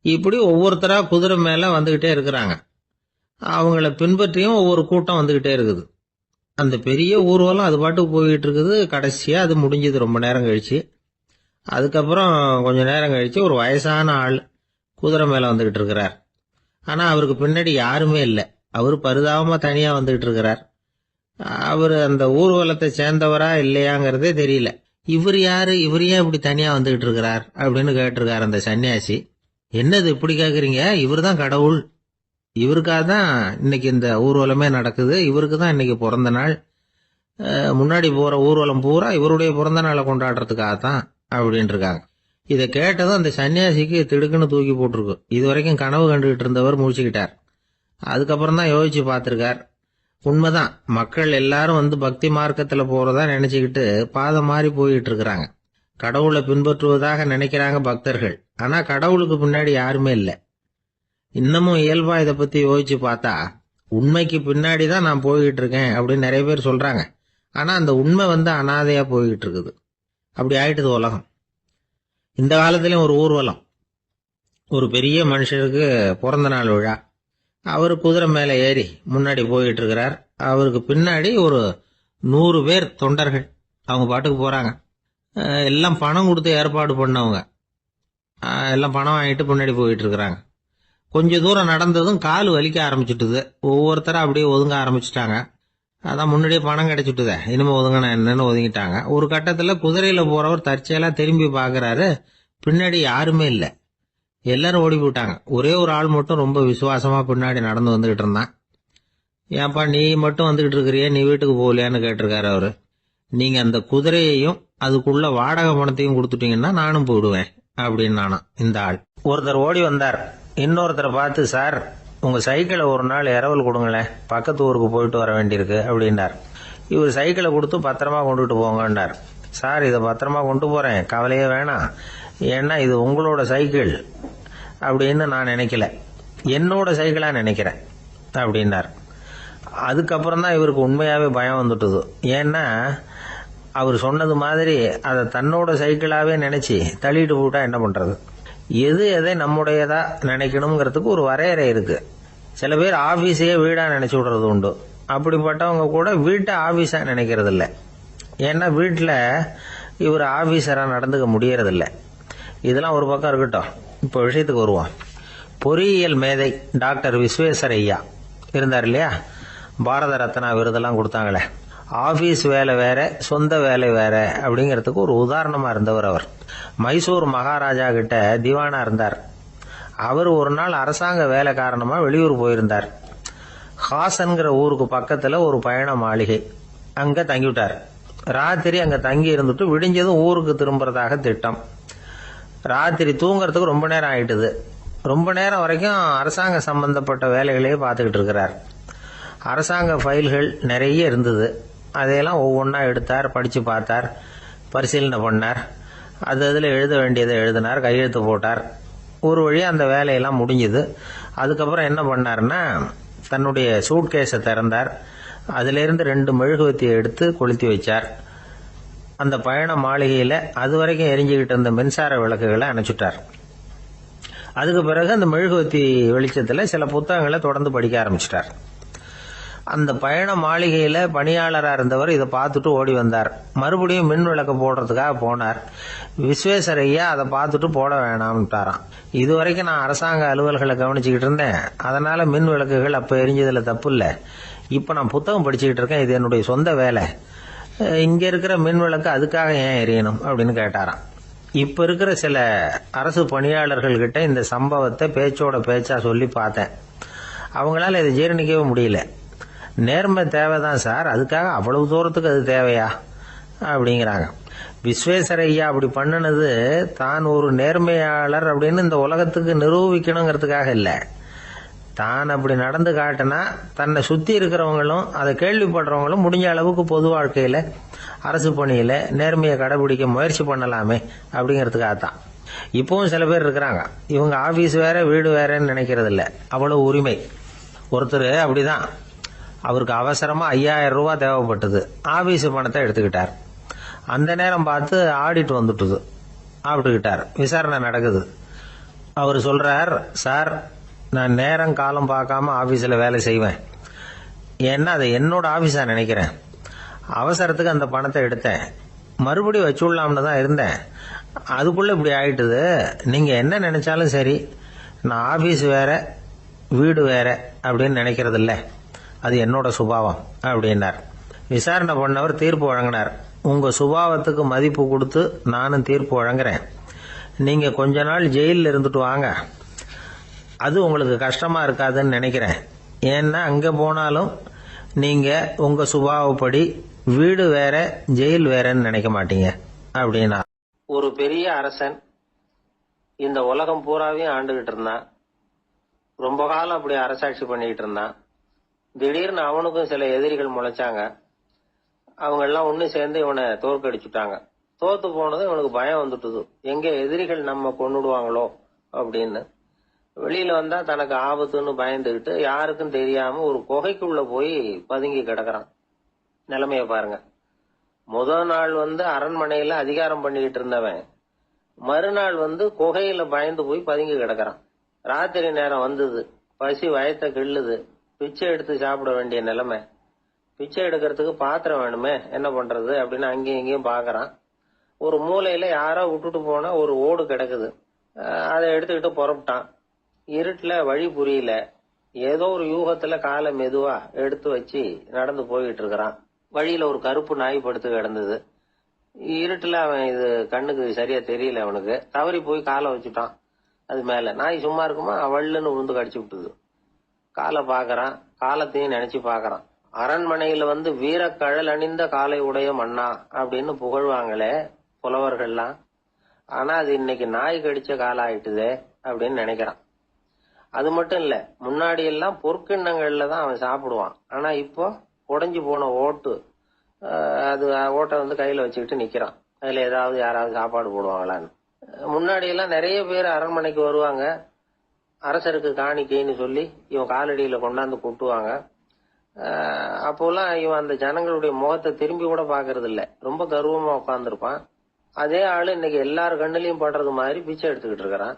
Speaker 1: இப்படி ஒவ்வொருத்தரா குதிரை மேல வந்துகிட்டே இருக்கிறாங்க. அவங்கள பின்பற்றியும் ஒவ்வொரு கூட்டம் வந்துகிட்டே இருக்குது. அந்த பெரிய ஊர்வலம் அது பாட்டுக்கு போயிட்டு இருக்குது. கடைசியா அது முடிஞ்சது ரொம்ப நேரம் கழிச்சு. அதுக்கப்புறம் கொஞ்ச நேரம் கழிச்சு ஒரு வயசான ஆள் குதிரை மேல வந்துகிட்டு இருக்கிறார். ஆனா அவருக்கு பின்னாடி யாருமே இல்லை. அவர் பரிதாபமா தனியா வந்துகிட்டு இருக்கிறார். அவர் அந்த ஊர்வலத்தை சேர்ந்தவரா இல்லையாங்கிறதே தெரியல. இவர் யாரு, இவர் ஏன் இப்படி தனியா வந்துகிட்டு இருக்கிறார் அப்படின்னு கேட்டிருக்காரு அந்த சன்னியாசி. என்னது இப்படி கேக்குறீங்க, இவர் தான் கடவுள், இவருக்காக தான் இன்னைக்கு இந்த ஊர்வலமே நடக்குது, இவருக்கு தான் இன்னைக்கு பிறந்த நாள், முன்னாடி போற ஊர்வலம் பூரா இவருடைய பிறந்த நாளை கொண்டாடுறதுக்காகத்தான் அப்படின்னு இருக்காங்க. இதை கேட்டதும் அந்த சன்னியாசிக்கு திடுக்குன்னு தூக்கி போட்டிருக்கு. இது வரைக்கும் கனவு கண்டுகிட்டு இருந்தவர் முடிச்சுக்கிட்டார். அதுக்கப்புறம் தான் யோசிச்சு பார்த்திருக்கார். உண்மைதான், மக்கள் எல்லாரும் பக்தி மார்க்கத்துல போறதா நினைச்சுக்கிட்டு பாதம் மாறி போயிட்டு இருக்கிறாங்க. கடவுளை பின்பற்றுவதாக நினைக்கிறாங்க பக்தர்கள். ஆனா கடவுளுக்கு பின்னாடி யாருமே இல்லை. இன்னமும் இயல்பா இதை பத்தி யோசிச்சு பார்த்தா உண்மைக்கு பின்னாடி தான் நான் போய்கிட்டு இருக்கேன் அப்படின்னு நிறைய பேர் சொல்றாங்க. ஆனா அந்த உண்மை அனாதையா போய்கிட்டு இருக்குது. அப்படி ஆயிட்டுது உலகம். இந்த காலத்திலயும் ஒரு ஊர்வலம். ஒரு பெரிய மனுஷருக்கு பிறந்த நாள் விழா. அவரு குதிரை மேல ஏறி முன்னாடி போயிட்டு இருக்கிறார். அவருக்கு பின்னாடி ஒரு 100 பேர் தொண்டர்கள். அவங்க பாட்டுக்கு போறாங்க. எல்லாம் பணம் கொடுத்து ஏற்பாடு பண்ணவங்க. எல்லாம் பணம் வாங்கிட்டு பின்னாடி போயிட்டு இருக்கிறாங்க. கொஞ்ச தூரம் நடந்ததும் கால் வலிக்க ஆரம்பிச்சுட்டுது. ஒவ்வொருத்தரும் அப்படியே ஒதுங்க ஆரம்பிச்சுட்டாங்க. அதான் முன்னாடியே பணம் கிடைச்சிட்டுதே, இனிமே ஒதுங்கின என்னன்னு ஒதுங்கிட்டாங்க. ஒரு கட்டத்துல குதிரையில போறவர் தற்செயலா திரும்பி பாக்குறாரு. பின்னாடி யாருமே இல்லை. எல்லாரும் ஓடி போயிட்டாங்க. ஒரே ஒரு ஆள் மட்டும் ரொம்ப விசுவாசமா பின்னாடி நடந்து வந்துகிட்டு இருந்தான். ஏன்பா நீ மட்டும் வந்துகிட்டு இருக்கிறிய, நீ வீட்டுக்கு போகலையான்னு கேட்டிருக்காரு அவரு. நீங்க அந்த குதிரையையும் அதுக்குள்ள வாடகை பணத்தையும் கொடுத்துட்டீங்கன்னா நானும் போயிடுவேன் அப்படின்னு நானா இந்த ஆள். ஒருத்தர் ஓடி வந்தார். இன்னொருத்தரை பார்த்து, சார் உங்க சைக்கிளை ஒரு நாள் இரவல் கொடுங்களேன், பக்கத்து ஊருக்கு போயிட்டு வர வேண்டியிருக்கு அப்படின்னார். இவர் சைக்கிளை கொடுத்து பத்திரமா கொண்டுட்டு போங்கன்னார். சார் இதை பத்திரமா கொண்டு போறேன், கவலையே வேணாம், ஏன்னா இது உங்களோட சைக்கிள் அப்படின்னு நான் நினைக்கல, என்னோட சைக்கிளா நினைக்கிறேன் அப்படின்னார். அதுக்கப்புறம் தான் இவருக்கு உண்மையாவே பயம் வந்துட்டுது. ஏன்னா அவர் சொன்னது மாதிரி அதை தன்னோட சைக்கிளாவே நினைச்சு தள்ளிட்டு போட்டா என்ன பண்றது? எது எதை நம்முடையதா நினைக்கணுங்கிறதுக்கு ஒரு வரையறை இருக்கு. சில பேர் ஆபீஸையே வீடா நினைச்சு விடுறது உண்டு. அப்படிப்பட்டவங்க கூட வீட்டை ஆபீஸா நினைக்கிறது இல்லை. ஏன்னா வீட்டில் இவர் ஆபீஸரா நடந்துக்க முடியறதில்லை. இதெல்லாம் ஒரு பக்கம் இருக்கட்டும். இப்போ விஷயத்துக்கு வருவோம். பொறியியல் மேதை டாக்டர் விஸ்வேஸ்வரய்யா இருந்தார் இல்லையா, பாரத ரத்னா விருதெல்லாம் கொடுத்தாங்களே. ஆபீஸ் வேலை வேற, சொந்த வேலை வேற அப்படிங்கிறதுக்கு ஒரு உதாரணமா இருந்தவர் அவர். மைசூர் மகாராஜா கிட்ட திவானா இருந்தார். அவர் ஒரு நாள் அரசாங்க வேலை காரணமா வெளியூர் போயிருந்தார். ஹாசன்கிற ஊருக்கு பக்கத்துல ஒரு பயண மாளிகை, அங்க தங்கிவிட்டார். ராத்திரி அங்க தங்கி இருந்துட்டு விடிஞ்சதும் ஊருக்கு திரும்புறதாக திட்டம். ராத்திரி தூங்கறதுக்கு ரொம்ப நேரம் ஆயிட்டுது. ரொம்ப நேரம் வரைக்கும் அரசாங்க சம்பந்தப்பட்ட வேலைகளையே பார்த்துக்கிட்டு இருக்கிறார். அரசாங்க ஃபைல்கள் நிறைய இருந்தது. அதையெல்லாம் ஒவ்வொன்றா எடுத்தார், படிச்சு பார்த்தார், பரிசீலனை பண்ணார். அதில் எழுத வேண்டியதை எழுதினார், கையெழுத்து போட்டார். ஒரு வழியாக அந்த வேலையெல்லாம் முடிஞ்சுது. அதுக்கப்புறம் என்ன பண்ணார்னா, தன்னுடைய சூட்கேஸை திறந்தார். அதிலிருந்து 2 மெழுகுவத்தியை எடுத்து கொளுத்தி வச்சார். அந்த பயண மாளிகையில் அது வரைக்கும் எரிஞ்சுக்கிட்டு இருந்த மின்சார விளக்குகளை அணைச்சுட்டார். அதுக்கு பிறகு அந்த மெழுகுவத்தி வெளிச்சத்தில் சில புத்தகங்களை தொடர்ந்து படிக்க ஆரம்பிச்சிட்டார். அந்த பயண மாளிகையில பணியாளராக இருந்தவர் இதை பார்த்துட்டு ஓடி வந்தார். மறுபடியும் மின் விளக்கு போடுறதுக்காக போனார். விஸ்வேஸ்வரய்யா அதை பார்த்துட்டு போட வேணாம்ட்டாராம். இதுவரைக்கும் நான் அரசாங்க அலுவல்களை கவனிச்சுக்கிட்டு இருந்தேன், அதனால மின் விளக்குகள் அப்ப எரிஞ்சதுல தப்பு இல்லை. இப்ப நான் புத்தகம் படிச்சுக்கிட்டு இருக்கேன், இது என்னுடைய சொந்த வேலை. இங்க இருக்கிற மின் விளக்கு அதுக்காக ஏன் எரியணும் அப்படின்னு கேட்டாராம். இப்ப இருக்கிற சில அரசு பணியாளர்கள் கிட்ட இந்த சம்பவத்தை பேச்சோட பேச்சா சொல்லி பார்த்தேன். அவங்களால இதை ஜீரணிக்கவே முடியல. நேர்மை தேவைதான் சார், அதுக்காக அவ்வளவு தூரத்துக்கு அது தேவையா அப்படிங்கிறாங்க. விஸ்வேஸ்வரய்யா அப்படி பண்ணினது தான் ஒரு நேர்மையாளர் அப்படின்னு இந்த உலகத்துக்கு நிரூபிக்கணுங்கிறதுக்காக இல்லை. தான் அப்படி நடந்து காட்டினா தன்னை சுத்தி இருக்கிறவங்களும் அதை கேள்விப்படுறவங்களும் முடிஞ்ச அளவுக்கு பொது வாழ்க்கையில அரசு பணியில நேர்மையை கடைபிடிக்க முயற்சி பண்ணலாமே அப்படிங்கிறதுக்காகத்தான். இப்பவும் சில பேர் இருக்கிறாங்க, இவங்க ஆபீஸ் வேற வீடு வேறன்னு நினைக்கிறது இல்லை, அவ்வளவு உரிமை. ஒருத்தர் அப்படிதான், அவருக்கு அவசரமா 5000 ரூபாய் தேவைப்பட்டது. ஆபீஸ் பணத்தை எடுத்துக்கிட்டார். அந்த நேரம் பார்த்து ஆடிட் வந்துட்டுது. ஆப்பிட்டுக்கிட்டார். விசாரணை நடக்குது. அவர் சொல்றார், சார் நான் நேரம் காலம் பார்க்காம ஆபீஸ்ல வேலை செய்வேன், ஏன்னா அதை என்னோட ஆபீஸா நினைக்கிறேன். அவசரத்துக்கு அந்த பணத்தை எடுத்தேன், மறுபடியும் வச்சுடலாம்னு தான் இருந்தேன், அதுக்குள்ள இப்படி ஆயிட்டுது. நீங்க என்ன நினைச்சாலும் சரி, நான் ஆபீஸ் வேற வீடு வேற அப்படின்னு நினைக்கிறது இல்லை, அது என்னோட சுபாவம் அப்படின்னார். விசாரணை பண்ணவர் தீர்ப்பு வழங்கினார். உங்க சுபாவத்துக்கு மதிப்பு கொடுத்து நானும் தீர்ப்பு வழங்குறேன். நீங்க கொஞ்ச நாள் ஜெயிலில் இருந்துட்டு வாங்க, அது உங்களுக்கு கஷ்டமா இருக்காதுன்னு நினைக்கிறேன். ஏன்னா அங்க போனாலும் நீங்க உங்க சுபாவப்படி வீடு வேற ஜெயில் வேறன்னு நினைக்க மாட்டீங்க அப்படின்னா. ஒரு பெரிய அரசன் இந்த உலகம் பூராவையும் ஆண்டுகிட்டு இருந்தான். ரொம்ப காலம் அப்படி அரசாட்சி பண்ணிக்கிட்டு இருந்தான். திடீர்னு அவனுக்கும் சில எதிரிகள் முளைச்சாங்க. அவங்க எல்லாம் ஒண்ணு சேர்ந்து இவனை தோற்கடிச்சுட்டாங்க. தோத்து போனதும் இவனுக்கு பயம் வந்துட்டுது, எங்க எதிரிகள் நம்ம கொன்னுடுவாங்களோ அப்படின்னு. வெளியில வந்தா தனக்கு ஆபத்துன்னு பயந்துகிட்டு யாருக்கும் தெரியாம ஒரு குகைக்குள்ள போய் பதுங்கி கிடக்குறான். நிலைமைய பாருங்க. முதல் நாள் அரண்மனையில அதிகாரம் பண்ணிக்கிட்டு இருந்தவன் மறுநாள் குகையில பயந்து போய் பதுங்கி கிடக்குறான். ராத்திரி நேரம் வந்தது, பசி வயத்தை கிள்ளுது, பிச்சை எடுத்து சாப்பிட வேண்டிய நிலைமை. பிச்சை எடுக்கிறதுக்கு பாத்திரம் வேணுமே, என்ன பண்றது அப்படின்னு அங்கேயும் இங்கேயும் பாக்குறான். ஒரு மூலையில யாரோ விட்டுட்டு போன ஒரு ஓடு கிடக்குது. அதை எடுத்துக்கிட்டு புறப்பட்டான். இருட்டுல வழி புரியல. ஏதோ ஒரு யூகத்துல காலை மெதுவா எடுத்து வச்சு நடந்து போயிட்டு இருக்கிறான். வழியில ஒரு கருப்பு நாய் படுத்து கிடந்தது. இருட்டுல அவன் இது கண்ணுக்கு சரியா தெரியல. அவனுக்கு தவறி போய் காலை வச்சுட்டான் அது மேல. நாய் சும்மா இருக்குமா, வள்ளுன்னு உழுந்து கடிச்சு விட்டுது. காலை பாக்குறான், காலத்தையும் நினைச்சு பாக்குறான். அரண்மனையில வீரக்கழல் அணிந்த காலை உடைய மன்னா அப்படின்னு புகழ்வாங்களே புலவர்கள்லாம். ஆனா அது இன்னைக்கு நாய் கடிச்ச காலம் ஆயிட்டுதே அப்படின்னு நினைக்கிறான். அது மட்டும் இல்ல, முன்னாடி எல்லாம் பொற்கிண்ணங்கள்ல தான் அவன் சாப்பிடுவான். ஆனா இப்போ உடைஞ்சு போன ஓட்டு, அது ஓட்டை கையில வச்சுக்கிட்டு நிக்கிறான். அதுல ஏதாவது யாராவது சாப்பாடு போடுவாங்களான்னு. முன்னாடி எல்லாம் நிறைய பேர் அரண்மனைக்கு வருவாங்க. அரசருக்கு காணிக்கைன்னு சொல்லி இவன் காலடியில கொண்டாந்து கொட்டுவாங்க. அப்போலாம் இவன் அந்த ஜனங்களுடைய முகத்தை திரும்பி கூட பாக்குறது இல்ல, ரொம்ப கர்வமா உட்கார்ந்துருப்பான். அதே ஆளு இன்னைக்கு எல்லார் கண்ணிலையும் படுறது மாதிரி பிச்சை எடுத்துக்கிட்டு இருக்கிறான்.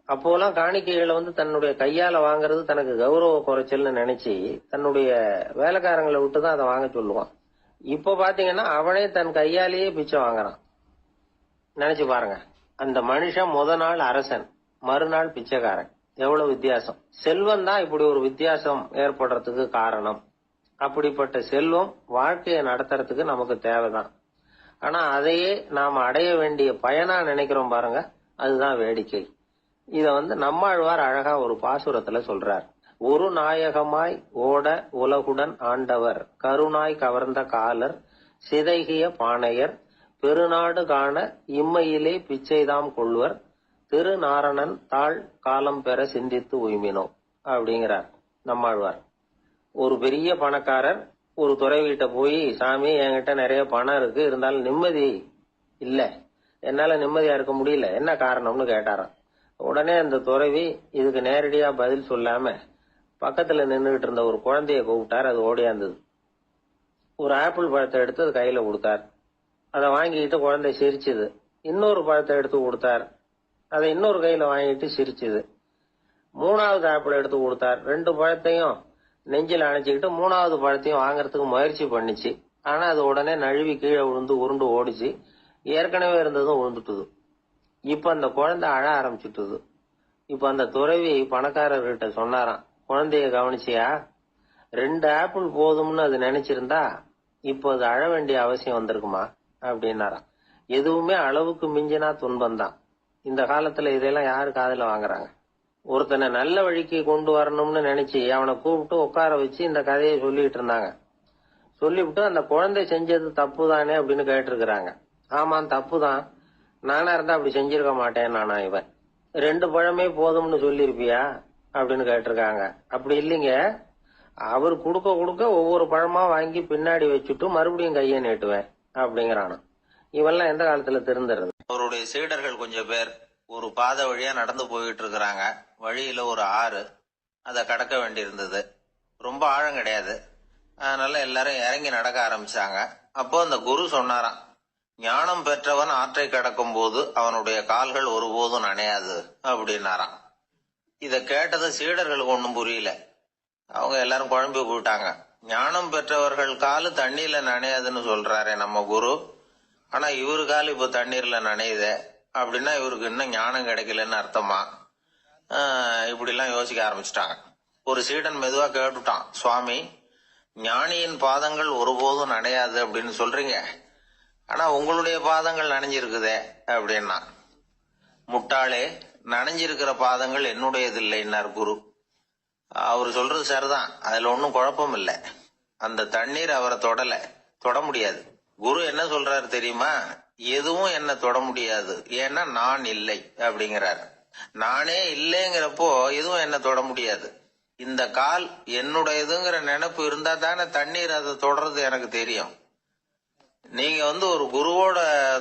Speaker 1: அப்போலாம் காணிக்கைகளை தன்னுடைய கையால வாங்குறது தனக்கு கௌரவ குறைச்சல்னு நினைச்சு தன்னுடைய வேலைக்காரங்களை விட்டுதான் அதை வாங்க சொல்லுவான். இப்ப பாத்தீங்கன்னா அவனே தன் கையாலேயே பிச்சை வாங்குறான். நினைச்சு பாருங்க. அந்த மனுஷன் நாள் அரசன், மறுநாள் பிச்சைக்காரன். எவ்வளவு வித்தியாசம். செல்வம் தான் இப்படி ஒரு வித்தியாசம் ஏற்படுறதுக்கு காரணம். அப்படிப்பட்ட செல்வம் வாழ்க்கையை நடத்துறதுக்கு நமக்கு தேவைதான். ஆனா அதையே நாம அடைய வேண்டிய பயனா நினைக்கிறோம் பாருங்க, அதுதான் வேடிக்கை. இத நம்மாழ்வார் அழகா ஒரு பாசுரத்துல சொல்றார். ஒரு நாயகமாய் ஓட உலகுடன் ஆண்டவர், கருணாய் கவர்ந்த காலர், சிதைகிய பானையர், பெருநாடு காண இம்மையிலே பிச்சைதாம் கொள்வர், திருநாரணன் தாழ் காலம் பெற சிந்தித்து உய்மினோ அப்படிங்கிறார் நம்மாழ்வார். ஒரு பெரிய பணக்காரர் ஒரு துறவிகிட்ட போய், சாமி என்கிட்ட நிறைய பணம் இருக்கு, இருந்தாலும் நிம்மதி இல்ல, என்னால நிம்மதியா இருக்க முடியல, என்ன காரணம்னு கேட்டாராம். உடனே அந்த துறவி இதுக்கு நேரடியா பதில் சொல்லாம பக்கத்துல நின்றுகிட்டு இருந்த ஒரு குழந்தைய கூப்பிட்டார். அது ஓடியாந்தது. ஒரு ஆப்பிள் பழத்தை எடுத்து அது கையில கொடுத்தார். அதை வாங்கிக்கிட்டு குழந்தை சிரிச்சுது. இன்னொரு பழத்தை எடுத்து கொடுத்தார். அதை இன்னொரு கையில வாங்கிட்டு சிரிச்சுது. மூணாவது ஆப்பிள் எடுத்து கொடுத்தார். 2 பழத்தையும் நெஞ்சில் அணைச்சிக்கிட்டு 3வது பழத்தையும் வாங்கறதுக்கு முயற்சி பண்ணிச்சு. ஆனா அது உடனே நழுவி கீழே விழுந்து உருண்டு ஓடிச்சு. ஏற்கனவே இருந்ததும் விழுந்துட்டுது. இப்ப அந்த குழந்தை அழ ஆரம்பிச்சுட்டுது. இப்ப அந்த துறவி பணக்காரர்கிட்ட சொன்னாராம், குழந்தைய கவனிச்சியா, 2 ஆப்பிள் போதும்னு அது நினைச்சிருந்தா இப்போ அது அழ வேண்டிய அவசியம் வந்திருக்குமா அப்படின்னாராம். எதுவுமே அளவுக்கு மிஞ்சினா துன்பம் தான். இந்த காலத்துல இதெல்லாம் யாரு காதுல வாங்குறாங்க? ஒருத்தனை நல்ல வழிக்கு கொண்டு வரணும்னு நினைச்சு அவனை கூப்பிட்டு உட்கார வச்சு இந்த கதையை சொல்லிட்டு இருந்தாங்க. சொல்லிவிட்டு அந்த குழந்தை செஞ்சது தப்பு தானே அப்படின்னு கேட்டிருக்கிறாங்க. ஆமா தப்புதான், நானா இருந்தா அப்படி செஞ்சிருக்க மாட்டேன் நானா இவன். 2 பழமே போதும்னு சொல்லிருப்பியா அப்படின்னு கேட்டிருக்காங்க. அப்படி இல்லைங்க, அவர் கொடுக்க கொடுக்க ஒவ்வொரு பழமா வாங்கி பின்னாடி வச்சுட்டு மறுபடியும் கையை நீட்டுவேன் அப்படிங்கிறானா. இவெல்லாம் எந்த காலத்துல திருந்துறது? அவருடைய சீடர்கள் கொஞ்சம் பேர் ஒரு பாதை வழியா நடந்து போயிட்டு இருக்கிறாங்க. வழியில ஒரு ஆறு, அதை கடக்க வேண்டியிருந்தது. ரொம்ப ஆழம் கிடையாது. அதனால எல்லாரும் இறங்கி நடக்க ஆரம்பிச்சாங்க. அப்போ அந்த குரு சொன்னாராம், ஞானம் பெற்றவன் ஆற்றை கடக்கும் போது அவனுடைய கால்கள் ஒருபோதும் நனையாது அப்படின்னாராம். இத கேட்டது சீடர்களுக்கு ஒன்றும் புரியல. அவங்க எல்லாரும் குழம்பி போயிட்டாங்க. ஞானம் பெற்றவர்கள் காலு தண்ணீர்ல நனையாதுன்னு சொல்றாரே நம்ம குரு, ஆனா இவரு கால் இப்ப தண்ணீர்ல நனையுதே அப்படின்னா இவருக்கு இன்னும் ஞானம் கிடைக்கலன்னு அர்த்தமா? இப்படி எல்லாம் யோசிக்க ஆரம்பிச்சுட்டாங்க. ஒரு சீடன் மெதுவா கேட்டுட்டான், சுவாமி, ஞானியின் பாதங்கள் ஒருபோதும் நனையாது அப்படின்னு சொல்றீங்க, ஆனா உங்களுடைய பாதங்கள் நனைஞ்சிருக்குதே அப்படின்னா. முட்டாளே, நனைஞ்சிருக்கிற பாதங்கள் என்னுடையது இல்லைன்னார் குரு. அவரு சொல்றது சரிதான், அதுல ஒன்னும் குழப்பம் இல்லை. அந்த தண்ணீர் அவரை தொடல, தொட முடியாது. குரு என்ன சொல்றாரு தெரியுமா? எதுவும் என்ன தொட முடியாது, ஏன்னா நான் இல்லை அப்படிங்கிறாரு. நானே இல்லைங்கிறப்போ எதுவும் என்ன தொட முடியாது. இந்த கால் என்னுடையதுங்கிற நினைப்பு இருந்தா தானே தண்ணீர் அதை தொடர்றது எனக்கு தெரியும். நீங்க ஒரு குருவோட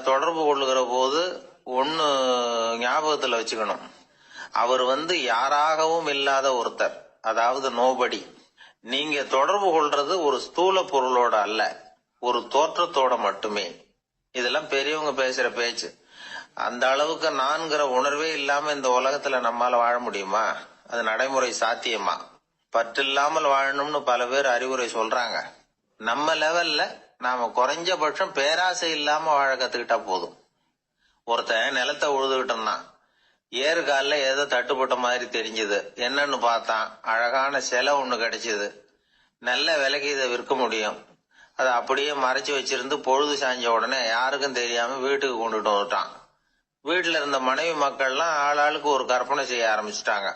Speaker 1: தொடர்பு கொள்ளுகிற போது ஒன்னு ஞாபகத்துல வச்சுக்கணும். அவர் யாராகவும் இல்லாத ஒருத்தர், அதாவது நோபடி. நீங்க தொடர்பு கொள்றது ஒரு ஸ்தூல பொருளோட அல்ல, ஒரு தோற்றத்தோட மட்டுமே. இதெல்லாம் பெரியவங்க பேசுற பேச்சு. அந்த அளவுக்கு நான்கிற உணர்வே இல்லாம இந்த உலகத்துல நம்மால வாழ முடியுமா? அது நடைமுறை சாத்தியமா? பற்றில்லாமல் வாழணும்னு பல பேர் அறிவுரை சொல்றாங்க. நம்ம லெவல்ல நாம குறைஞ்சபட்சம் பேராசை இல்லாம வாழ கத்துக்கிட்டா போதும். ஒருத்தன் நிலத்தை உழுதுகிட்டோம்னா ஏறுகால ஏதோ தட்டுப்பட்ட மாதிரி தெரிஞ்சது. என்னன்னு பார்த்தான், அழகான சிலை ஒண்ணு கிடைச்சது. நல்ல விலைக்கு இதை விற்க முடியும். அதை அப்படியே மறைச்சு வச்சிருந்து பொழுது சாய்ஞ்ச உடனே யாருக்கும் தெரியாம வீட்டுக்கு கொண்டுட்டு வந்துட்டான். வீட்டுல இருந்த மனைவி மக்கள்லாம் ஆளாளுக்கு ஒரு கற்பனை செய்ய ஆரம்பிச்சுட்டாங்க.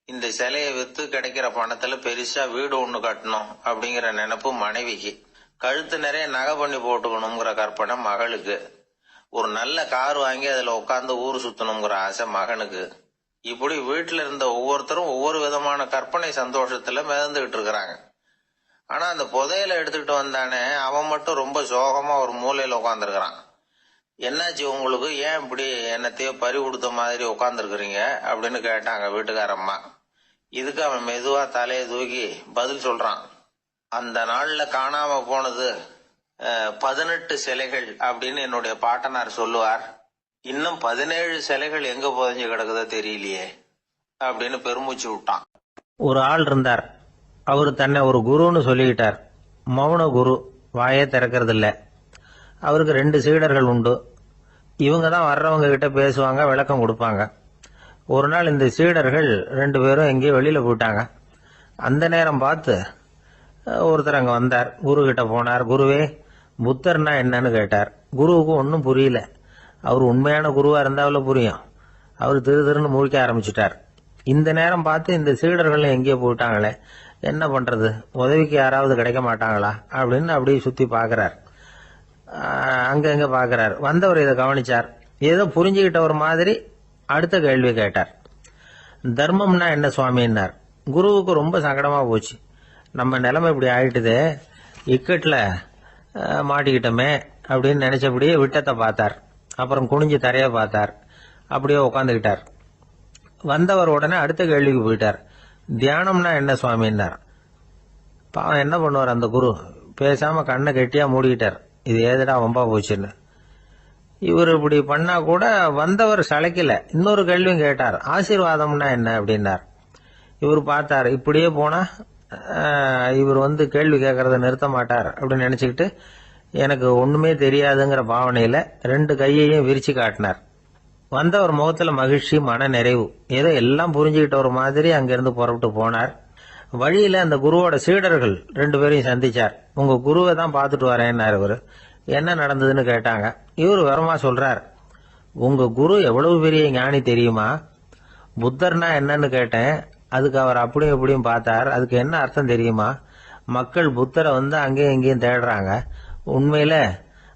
Speaker 1: இந்த சிலையை வித்து கிடைக்கிற பணத்துல பெருசா வீடு ஒண்ணு கட்டணும் அப்படிங்கிற நினைப்பு மனைவிக்கு. கழுத்து நிறைய நகை பண்ணி போட்டுக்கணுங்கிற கற்பனை மகளுக்கு. ஒரு நல்ல கார் வாங்கி அதுல உட்காந்து ஊர் சுத்தணுங்கிற ஆசை மகனுக்கு. இப்படி வீட்டுல இருந்த ஒவ்வொருத்தரும் ஒவ்வொரு விதமான கற்பனை சந்தோஷத்துல மிதந்துகிட்டு இருக்கிறாங்க. ஆனா அந்த புதையலை எடுத்துக்கிட்டு வந்தானே, அவன் மட்டும் ரொம்ப சோகமா ஒரு மூலையில உட்காந்துருக்கிறான். என்னாச்சு உங்களுக்கு, ஏன் இப்படி என்னத்தையோ பறி கொடுத்த மாதிரி உட்காந்துருக்குறீங்க அப்படின்னு கேட்டாங்க வீட்டுக்காரம்மா. இதுக்கு அவன் மெதுவா தலையை தூக்கி பதில் சொல்றான். அந்த நாள்ல காணாம போனது 18 சிலைகள் அப்படின்னு என்னுடைய பாட்டனார் சொல்லுவார். இன்னும் 17 சிலைகள் எங்க புதைஞ்சு கிடக்குதோ தெரியலையே அப்படின்னு பெருமூச்சு விட்டான். ஒரு ஆள் இருந்தார். அவரு தன்னை ஒரு குருன்னு சொல்லிக்கிட்டார். மௌன குரு, வாயே திறக்கிறது இல்ல. அவருக்கு 2 சீடர்கள் உண்டு. இவங்க தான் வர்றவங்க கிட்ட பேசுவாங்க, விளக்கம் கொடுப்பாங்க. ஒரு நாள் இந்த சீடர்கள் 2 பேரும் எங்கேயோ வெளியில போயிட்டாங்க. அந்த நேரம் பார்த்து ஒருத்தர் அங்க வந்தார். குரு கிட்ட போனார். குருவே, புத்தர்னா என்னன்னு கேட்டார். குருவுக்கு ஒன்னும் புரியல. அவர் உண்மையான குருவா இருந்தாவில புரியும். அவர் திருன்னு முழிக்க ஆரம்பிச்சுட்டார். இந்த நேரம் பார்த்து இந்த சீடர்கள் எங்கேயோ போயிட்டாங்களே, என்ன பண்றது, உதவிக்கு யாராவது கிடைக்க மாட்டாங்களா அப்படின்னு அப்படியே சுத்தி பாக்குறார். அங்க பாக்குறார். வந்தவர் இதை கவனிச்சார். ஏதோ புரிஞ்சுக்கிட்ட ஒரு மாதிரி அடுத்த கேள்வி கேட்டார். தர்மம்னா என்ன சுவாமின்னார். குருவுக்கு ரொம்ப சங்கடமா போச்சு. நம்ம நிலைமை இப்படி ஆயிட்டுதே, இக்கட்ல மாட்டிக்கிட்டோமே அப்படின்னு நினைச்சபடியே விட்டத்தை பார்த்தார். அப்புறம் குனிஞ்சு தரைய பார்த்தார். அப்படியே உட்காந்துக்கிட்டார். வந்தவர் உடனே அடுத்த கேள்விக்கு போயிட்டார். தியானம்னா என்ன சுவாமின்னார். பாவம் என்ன பண்ணுவார் அந்த குரு, பேசாம கண்ணை கெட்டியா மூடிக்கிட்டார். இது ஏதுடா வம்பா போச்சுன்னு. இவர் இப்படி பண்ணா கூட வந்தவர் சளைக்கல. இன்னொரு கேள்வியும் கேட்டார். ஆசீர்வாதம்னா என்ன அப்படின்னார். இவர் பார்த்தார். இப்படியே போனா இவர் கேள்வி கேட்கறத நிறுத்த மாட்டார் அப்படின்னு நினைச்சுக்கிட்டு எனக்கு ஒண்ணுமே தெரியாதுங்கிற பாவனையில 2 கையையும் விரிச்சு காட்டினார். வந்தவர் முகத்துல மகிழ்ச்சி, மன நிறைவு. ஏதோ எல்லாம் புரிஞ்சுக்கிட்ட ஒரு மாதிரி அங்கிருந்து புறப்பட்டு போனார். வழியில அந்த குருவோட சீடர்கள் 2 பேரையும் சந்திச்சார். உங்க குருவை தான் பாத்துட்டு வரேன்னாரு இவரு. என்ன நடந்ததுன்னு கேட்டாங்க. இவரு வரமா சொல்றார். உங்க குரு எவ்வளவு பெரிய ஞானி தெரியுமா? புத்தர்னா என்னன்னு கேட்டேன். அதுக்கு அவர் அப்படியும் இப்படியும் பார்த்தார். அதுக்கு என்ன அர்த்தம் தெரியுமா? மக்கள் புத்தரை அங்கேயும் இங்கேயும் தேடுறாங்க. உண்மையில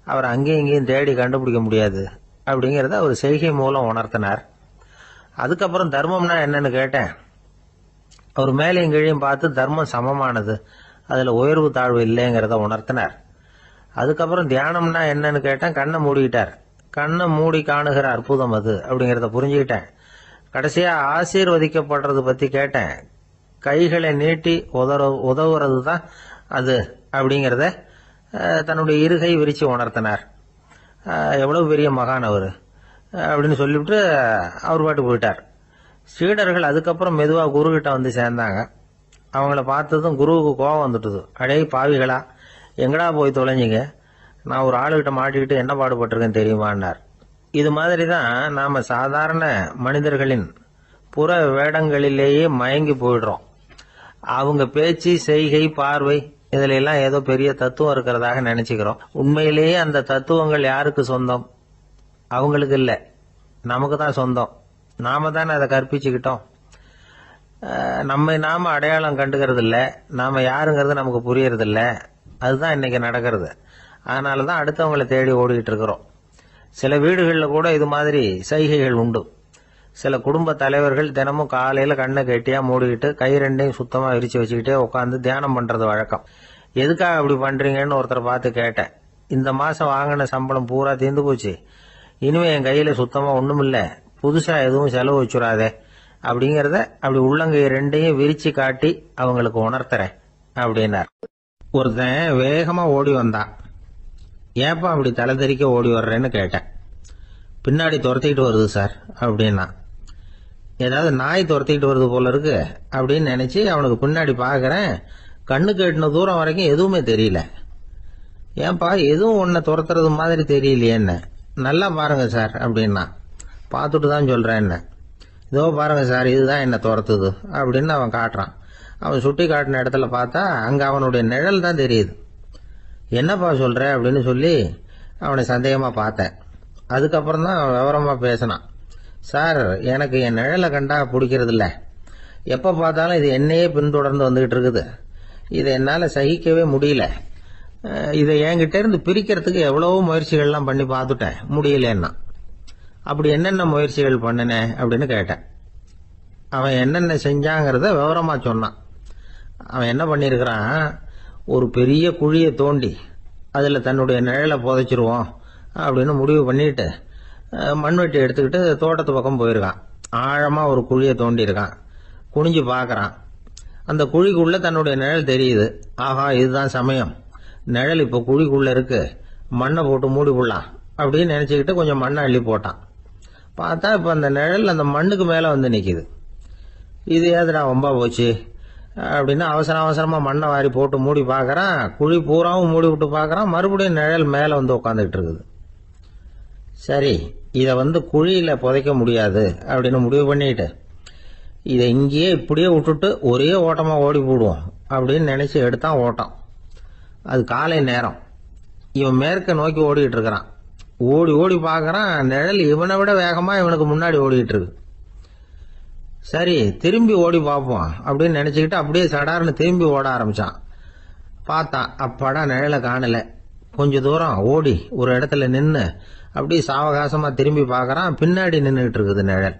Speaker 1: அவர் அங்கேயும் இங்கேயும் தேடி கண்டுபிடிக்க முடியாது அப்படிங்கறத அவர் செய்கை மூலம் உணர்த்தினார். அதுக்கப்புறம் தர்மம்னா என்னன்னு கேட்டேன். அவர் மேலையும் கீழையும் பார்த்து தர்மம் சமமானது, அதுல உயர்வு தாழ்வு இல்லைங்கிறத உணர்த்தினார். அதுக்கப்புறம் தியானம்னா என்னன்னு கேட்டேன். கண்ணை மூடிக்கிட்டார். கண்ணை மூடி காணுகிற அற்புதம் அது அப்படிங்கறத புரிஞ்சுக்கிட்டேன். கடைசியா ஆசீர்வதிக்கப்படுறது பத்தி கேட்டேன். கைகளை நீட்டி உதவுறது தான் அது அப்படிங்கறத தன்னுடைய இருகை விரிச்சு உணர்த்தினார். எவ்வளவு பெரிய மகான் அவரு அப்படின்னு சொல்லிவிட்டு அவர் பாட்டு போயிட்டார். சீடர்கள் அதுக்கப்புறம் மெதுவா குரு கிட்ட சேர்ந்தாங்க. அவங்கள பார்த்ததும் குருவுக்கு கோபம் வந்துட்டுது. அடே பாவிகளா, எங்கடா போய் தொலைஞ்சிங்க, நான் ஒரு ஆளுகிட்ட மாட்டிக்கிட்டு என்ன பாடுபட்டிருக்கேன் தெரியுமான்னார். இது மாதிரிதான் நாம சாதாரண மனிதர்களின் புற வேடங்களிலேயே மயங்கி போயிடுறோம். அவங்க பேச்சு, செய்கை, பார்வை இதுல எல்லாம் ஏதோ பெரிய தத்துவம் இருக்கிறதாக நினைச்சுக்கிறோம். உண்மையிலேயே அந்த தத்துவங்கள் யாருக்கு சொந்தம்? அவங்களுக்கு இல்ல, நமக்கு தான் சொந்தம். நாம தானே அதை கற்பிச்சுக்கிட்டோம். நம்ம நாம அடையாளம் கண்டுக்கிறது இல்ல, நாம யாருங்கிறது நமக்கு புரியறது இல்ல. அதுதான் இன்னைக்கு நடக்கிறது. அதனால தான் அடுத்தவங்களை தேடி ஓடிட்டு இருக்கிறோம். சில வீடுகளில் கூட இது மாதிரி சைகைகள் உண்டு. சில குடும்ப தலைவர்கள் தினமும் காலையில கண்ணை கெட்டியா மூடிக்கிட்டு கை ரெண்டையும் சுத்தமா விரிச்சு வச்சுக்கிட்டே உட்காந்து தியானம் பண்றது வழக்கம். எதுக்காக அப்படி பண்றீங்கன்னு ஒருத்தரை பார்த்து கேட்டேன். இந்த மாசம் வாங்கின சம்பளம் பூரா தீர்ந்து போச்சு, இனிமே என் கையில சுத்தமா ஒண்ணுமில்ல, புதுசா எதுவும் செலவு வச்சுடாதே அப்படிங்கறத அப்படி உள்ளங்கை ரெண்டையும் விரிச்சு காட்டி அவங்களுக்கு உணர்த்துறேன் அப்படின்னார். ஒருத்தன் வேகமா ஓடி வந்தான். ஏப்பா அப்படி தலை தெறிக்க ஓடி வர்றேன்னு கேட்டேன். பின்னாடி துரத்திக்கிட்டு வருது சார் அப்படின்னா. ஏதாவது நாய் துரத்திக்கிட்டு வருது போல இருக்கு அப்படின்னு நினைச்சு அவனுக்கு பின்னாடி பாக்குறேன். கண்ணு கேட்டின தூரம் வரைக்கும் எதுவுமே தெரியல. ஏன்பா எதுவும் உன்னை துரத்துறது மாதிரி தெரியலையே என்ன, நல்லா பாருங்க சார் அப்படின்னா. பார்த்துட்டு தான் சொல்றேன் என்ன. இதோ பாருங்க சார், இதுதான் என்ன துரத்துது அப்படின்னு அவன் காட்டுறான். அவன் சுட்டி காட்டின இடத்துல பார்த்தா அங்க அவனுடைய நிழல் தான் தெரியுது. என்னப்பா சொல்ற அப்படின்னு சொல்லி அவனை சந்தேகமா பார்த்தேன். அதுக்கப்புறம் தான் விவரமா பேசினான். சார், எனக்கு என் நிழலை கண்டா பிடிக்கிறது இல்ல, எப்ப பார்த்தாலும் இது என்னையே பின்தொடர்ந்து வந்துகிட்டு இருக்குது. இதை என்னால சகிக்கவே முடியல. இதை என்கிட்ட இருந்து பிரிக்கிறதுக்கு எவ்வளவோ முயற்சிகள்லாம் பண்ணி பார்த்துட்டேன், முடியலன்னா. அப்படி என்னென்ன முயற்சிகள் பண்ணினேன் அப்படின்னு கேட்டேன். அவன் என்னென்ன செஞ்சாங்கிறத விவரமா சொன்னான். அவன் என்ன பண்ணிருக்கிறான், ஒரு பெரிய குழியை தோண்டி அதுல தன்னுடைய நிழலை புதைச்சிருவோம் அப்படின்னு முடிவு பண்ணிட்டு மண்வெட்டி எடுத்துக்கிட்டு தோட்டத்து பக்கம் போயிருக்கான். ஆழமா ஒரு குழியை தோண்டி இருக்கான். குனிஞ்சு பாக்குறான். அந்த குழிக்குள்ள தன்னுடைய நிழல் தெரியுது. ஆஹா, இதுதான் சமயம், நிழல் இப்ப குழிக்குள்ள இருக்கு, மண்ணை போட்டு மூடி போடலாம் அப்படின்னு நினைச்சுக்கிட்டு கொஞ்சம் மண்ணை அள்ளி போட்டான். பார்த்தா இப்ப அந்த நிழல் அந்த மண்ணுக்கு மேல வந்து நிக்குது. இது ஏதுடா வம்பா போச்சு அப்படின்னு அவசரமா மண்ணை வாரி போட்டு மூடி பாக்குறான். குழி பூராவும் மூடி விட்டு பாக்குறான். மறுபடியும் நிழல் மேல வந்து உட்காந்துக்கிட்டு இருக்குது. சரி, இத குழியில புதைக்க முடியாது அப்படின்னு முடிவு பண்ணிட்டு இதை இங்கேயே இப்படியே விட்டுட்டு ஒரே ஓட்டமா ஓடி போடுவோம் அப்படின்னு நினைச்சு எடுத்தான் ஓட்டம். அது காலை நேரம். இவன் மேற்க நோக்கி ஓடிட்டு இருக்கிறான். ஓடி ஓடி பாக்குறான், நிழல் இவனை விட வேகமா இவனுக்கு முன்னாடி ஓடிட்டு இருக்கு. சரி, திரும்பி ஓடி பார்ப்போம் அப்படின்னு நினைச்சுக்கிட்டு அப்படியே சடார்னு திரும்பி ஓட ஆரம்பிச்சான். பார்த்தான், அப்பாடா நிழலை காணல. கொஞ்ச தூரம் ஓடி ஒரு இடத்துல நின்னு அப்படியே சாவகாசமா திரும்பி பாக்குறான். பின்னாடி நின்றுட்டு இருக்குது நிழல்.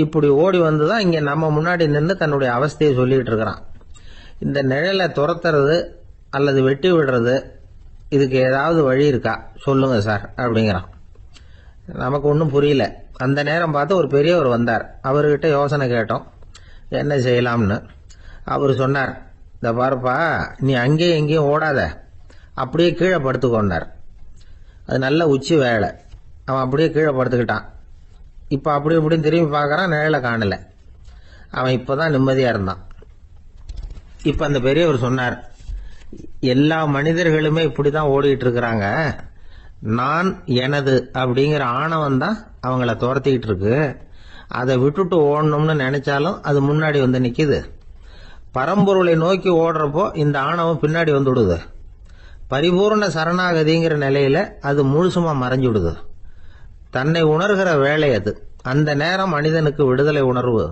Speaker 1: இப்படி ஓடி வந்துதான் இங்க நம்ம முன்னாடி நின்று தன்னுடைய அவஸ்தையை சொல்லிட்டு இருக்கிறான். இந்த நிழலை துரத்துறது அல்லது வெட்டி விடுறது, இதுக்கு ஏதாவது வழி இருக்கா சொல்லுங்க சார் அப்படிங்கிறான். நமக்கு ஒன்றும் புரியல. அந்த நேரம் பார்த்து ஒரு பெரியவர் வந்தார். அவர்கிட்ட யோசனை கேட்டோம், என்ன செய்யலாம்னு. அவர் சொன்னார், இந்த பாருப்பா, நீ அங்கேயும் எங்கேயும் ஓடாத, அப்படியே கீழே படுத்துக்கொண்டார். அது நல்ல உச்சி வேலை. அவன் அப்படியே கீழே படுத்துக்கிட்டான். இப்ப அப்படி இப்படின்னு திரும்பி பார்க்கறான், நிழலை காணல. அவன் இப்பதான் நிம்மதியா இருந்தான். இப்ப அந்த பெரியவர் சொன்னார், எல்லா மனிதர்களுமே இப்படிதான் ஓடிட்டு இருக்கிறாங்க. நான் எனது அப்படிங்கிற ஆணவம் தான் அவங்கள துரத்திக்கிட்டு இருக்கு. அதை விட்டுட்டு ஓடணும்னு நினைச்சாலும் அது முன்னாடி வந்து நிக்குது. பரம்பொருளை நோக்கி ஓடுறப்போ இந்த ஆணவம் பின்னாடி வந்து விடுது. பரிபூர்ண சரணாகதிங்கிற நிலையில அது முழுசுமா மறைஞ்சுடுது. தன்னை உணர்கிற வேலை அது. அந்த நேரம் மனிதனுக்கு விடுதலை உணர்வு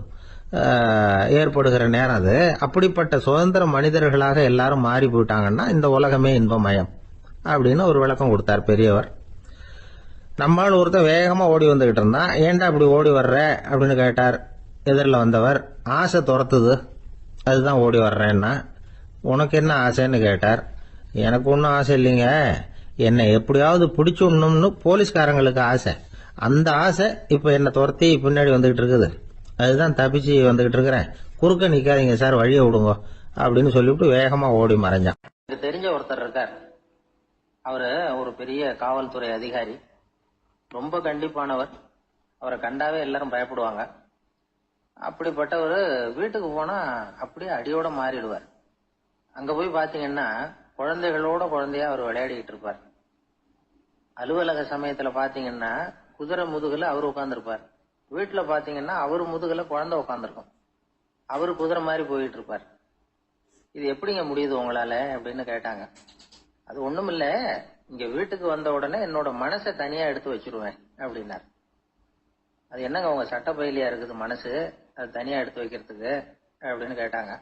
Speaker 1: ஏற்படுகிற நேரம் அது. அப்படிப்பட்ட சுதந்திர மனிதர்களாக எல்லாரும் மாறி போயிட்டாங்கன்னா இந்த உலகமே இன்பமயம் அப்படின்னு ஒரு விளக்கம் கொடுத்தார் பெரியவர். நம்மால் ஒருத்தர் வேகமா ஓடி வந்துகிட்டு இருந்தான். ஏன்டா அப்படி ஓடி வர்ற அப்படின்னு கேட்டார் எதிரில் வந்தவர். ஆசை துரத்துது, அதுதான் ஓடி வர்றேன்னா. உனக்கு என்ன ஆசைன்னு கேட்டார். எனக்கு ஒன்றும் ஆசை இல்லைங்க, என்னை எப்படியாவது பிடிச்சுடணும்னு போலீஸ்காரங்களுக்கு ஆசை. அந்த ஆசை இப்ப என்ன துரத்தி பின்னாடி வந்துகிட்டு இருக்குது. அதுதான் தப்பிச்சு வந்துகிட்டு இருக்கிறேன். குறுக்க நிக்காதீங்க சார், வழியை விடுங்க அப்படின்னு சொல்லிவிட்டு வேகமா ஓடி மறைஞ்சான். எனக்கு தெரிஞ்ச ஒருத்தர் இருக்கார். அவரு ஒரு பெரிய காவல்துறை அதிகாரி, ரொம்ப கண்டிப்பானவர். அவரை கண்டாவே எல்லாரும் பயப்படுவாங்க. அப்படிப்பட்டவர் வீட்டுக்கு போனா அப்படியே அடியோட மாறிடுவார். அங்க போய் பாத்தீங்கன்னா குழந்தைகளோட குழந்தையா அவர் விளையாடிக்கிட்டு இருப்பார். அலுவலக சமயத்துல பாத்தீங்கன்னா குதிரை முதுகுல அவர் உட்கார்ந்துருப்பார். வீட்டுல பாத்தீங்கன்னா அவரு முதுகுல குழந்தை உட்கார்ந்துருக்கும். அவரு குதிரை மாதிரி போயிட்டு இருப்பார். இது எப்படிங்க முடியுது உங்களால அப்படின்னு கேட்டாங்க. அது ஒண்ணுமில்ல, இங்க வீட்டுக்கு வந்த உடனே என்னோட மனசை தனியா எடுத்து வச்சிருவேன் அப்படின்னார். அது என்னங்க உங்க சட்டப்பயிலியா இருக்குது மனசு, அது தனியா எடுத்து வைக்கிறதுக்கு அப்படின்னு கேட்டாங்க.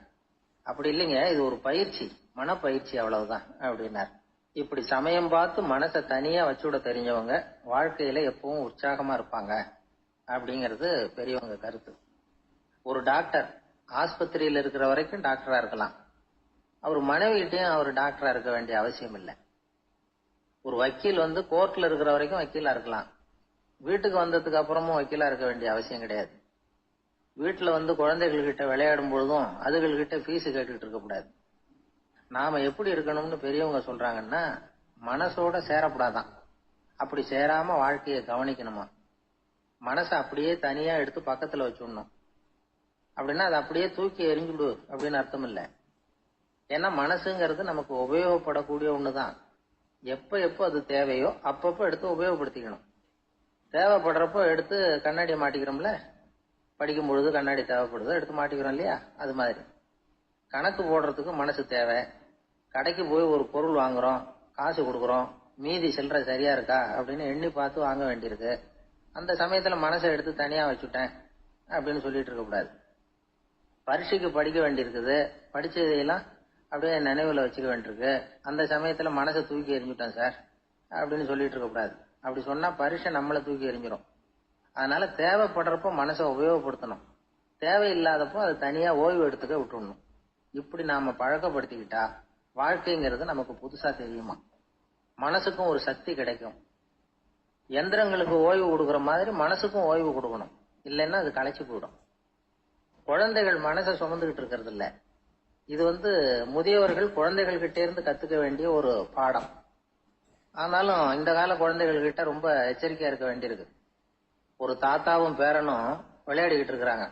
Speaker 1: அப்படி இல்லைங்க, இது ஒரு பயிற்சி, மனப்பயிற்சி, அவ்வளவுதான் அப்படின்னார். இப்படி சமயம் பார்த்து மனசை தனியா வச்சுவிட தெரிஞ்சவங்க வாழ்க்கையில எப்பவும் உற்சாகமா இருப்பாங்க அப்படிங்கிறது பெரியவங்க கருத்து. ஒரு டாக்டர் ஆஸ்பத்திரியில் இருக்கிற வரைக்கும் டாக்டரா இருக்கலாம், அவர் மனைவிகிட்டையும் அவர் டாக்டரா இருக்க வேண்டிய அவசியம் இல்லை. ஒரு வக்கீல் கோர்ட்ல இருக்கிற வரைக்கும் வக்கீலா இருக்கலாம், வீட்டுக்கு வந்ததுக்கு அப்புறமும் வக்கீலா இருக்க வேண்டிய அவசியம் கிடையாது. வீட்டுல குழந்தைகள்கிட்ட விளையாடும் பொழுதும் அதுகள்கிட்ட ஃபீஸ் கேட்டுட்டு இருக்க கூடாது. நாம எப்படி இருக்கணும்னு பெரியவங்க சொல்றாங்கன்னா, மனசோட சேரக்கூடாதான், அப்படி சேராம வாழ்க்கையை கவனிக்கணுமா. மனசை அப்படியே தனியா எடுத்து பக்கத்துல வச்சுடணும். அப்படின்னா அதை அப்படியே தூக்கி எறிஞ்சுடு அப்படின்னு அர்த்தம் இல்லை. ஏன்னா மனசுங்கிறது நமக்கு உபயோகப்படக்கூடிய ஒண்ணுதான். எப்ப அது தேவையோ அப்பப்போ எடுத்து உபயோகப்படுத்திக்கணும். தேவைப்படுறப்போ எடுத்து கண்ணாடியை மாட்டிக்கிறோம்ல, படிக்கும் பொழுது கண்ணாடி தேவைப்படுதோ எடுத்து மாட்டிக்கிறோம் இல்லையா, அது மாதிரி கணக்கு போடுறதுக்கு மனசு தேவை. கடைக்கு போய் ஒரு பொருள் வாங்குறோம், காசு கொடுக்குறோம், மீதி சில்லறை சரியா இருக்கா அப்படின்னு எண்ணி பார்த்து வாங்க வேண்டியிருக்கு. அந்த சமயத்துல மனசை எடுத்து தனியா வச்சுட்டேன் அப்படின்னு சொல்லிட்டு இருக்க கூடாது. பரீட்சைக்கு படிக்க வேண்டியிருக்குது, படிச்சதையெல்லாம் அப்படியே நினைவுல வச்சுக்க வேண்டியிருக்கு, அந்த சமயத்துல மனசை தூக்கி எறிஞ்சுட்டேன் சார் அப்படின்னு சொல்லிட்டு இருக்க கூடாது. அப்படி சொன்னா பரீட்சை நம்மளை தூக்கி எறிஞ்சிடும். அதனால தேவைப்படுறப்போ மனசை உபயோகப்படுத்தணும், தேவையில்லாதப்போ அது தனியா ஓய்வு எடுத்துக்க விட்டுடணும். இப்படி நாம பழக்கப்படுத்திக்கிட்டா வாழ்க்கைங்கிறது நமக்கு புதுசா தெரியுமா. மனசுக்கும் ஒரு சக்தி கிடைக்கும். எந்திரங்களுக்கு ஓய்வு கொடுக்கற மாதிரி மனசுக்கும் ஓய்வு கொடுக்கணும், இல்லைன்னா அது களைச்சு போயிடும். குழந்தைகள் மனசை சுமந்துகிட்டு இருக்கிறது இல்ல, இது முதியவர்கள் குழந்தைகள் கிட்டே இருந்து கத்துக்க வேண்டிய ஒரு பாடம். ஆனாலும் இந்த கால குழந்தைகள் கிட்ட ரொம்ப எச்சரிக்கையா இருக்க வேண்டியிருக்கு. ஒரு தாத்தாவும் பேரனும் விளையாடிக்கிட்டு இருக்கிறாங்க.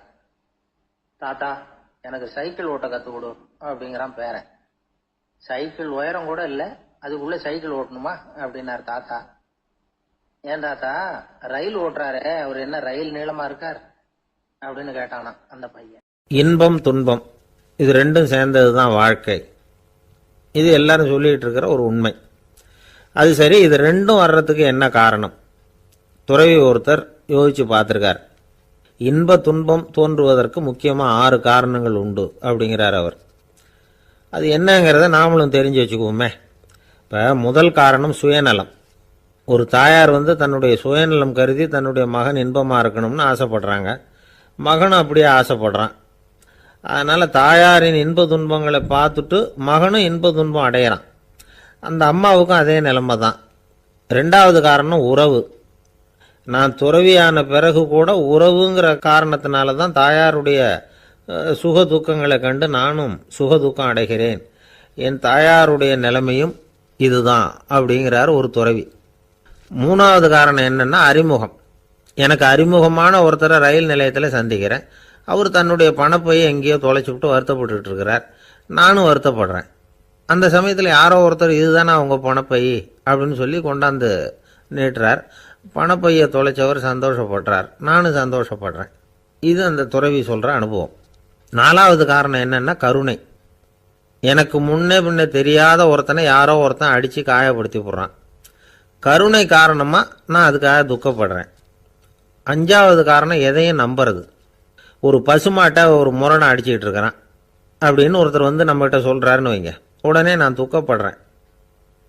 Speaker 1: தாத்தா எனக்கு சைக்கிள் ஓட்ட கத்து கொடு அப்படிங்கிறான் பேரன். சைக்கிள் உயரம் கூட இல்ல, அதுக்குள்ள சைக்கிள் ஓட்டணுமா அப்படின்னாரு தாத்தா. ஏன் தாத்தா, ரயில் ஓட்டுறாரு, அவர் என்ன ரயில் நீளமா இருக்கார் அப்படின்னு கேட்டானா அந்த பையன். இன்பம் துன்பம் இது ரெண்டும் சேர்ந்ததுதான் வாழ்க்கை. இது எல்லாரும் சொல்லிட்டு இருக்கிற ஒரு உண்மை. அது சரி, இது ரெண்டும் வர்றதுக்கு என்ன காரணம்? துறவி ஒருத்தர் யோசிச்சு பார்த்திருக்கார். இன்ப துன்பம் தோன்றுவதற்கு முக்கியமா 6 காரணங்கள் உண்டு அப்படிங்கிறார் அவர். அது என்னங்கிறத நாமளும் தெரிஞ்சு வச்சுக்குவோமே. இப்ப முதல் காரணம் சுயநலம். ஒரு தாயார் தன்னுடைய சுயநலம் கருதி தன்னுடைய மகன் இன்பமா இருக்கணும்னு ஆசைப்படுறாங்க. மகனும் அப்படியே ஆசைப்படுறான். அதனால தாயாரின் இன்ப துன்பங்களை பார்த்துட்டு மகனும் இன்ப துன்பம் அடையிறான். அந்த அம்மாவுக்கும் அதே நிலைமை தான். 2வது காரணம் உறவு. நான் துறவியான பிறகு கூட உறவுங்கிற காரணத்தினால தான் தாயாருடைய சுக துக்கங்களை கண்டு நானும் சுக துக்கம் அடைகிறேன். என் தாயாருடைய நிலைமையும் இதுதான் அப்படிங்கிறார் ஒரு துறவி. 3வது காரணம் என்னன்னா அறிமுகம். எனக்கு அறிமுகமான ஒருத்தரை ரயில் நிலையத்தில் சந்திக்கிறேன். அவர் தன்னுடைய பணப்பையை எங்கேயோ தொலைச்சுவிட்டு வருத்தப்பட்டு இருக்கிறார். நானும் வருத்தப்படுறேன். அந்த சமயத்தில் யாரோ ஒருத்தர் இதுதானே அவங்க பணப்பை அப்படின்னு சொல்லி கொண்டாந்து நீட்டுறார். பணப்பையை தொலைச்சவர் சந்தோஷப்படுறார், நானும் சந்தோஷப்படுறேன். இது அந்த துறவி சொல்ற அனுபவம். 4வது காரணம் என்னன்னா கருணை. எனக்கு முன்னே பின்ன தெரியாத ஒருத்தனை யாரோ ஒருத்தன் அடிச்சு காயப்படுத்தி போடுறான். கருணை காரணமா நான் அதுக்காக துக்கப்படுறேன். 5வது காரணம் எதையும் நம்புறது. ஒரு பசுமாட்டை ஒரு முரணை அடிச்சுக்கிட்டு இருக்கிறான் அப்படின்னு ஒருத்தர் நம்மகிட்ட சொல்றாருன்னு வைங்க, உடனே நான் துக்கப்படுறேன்.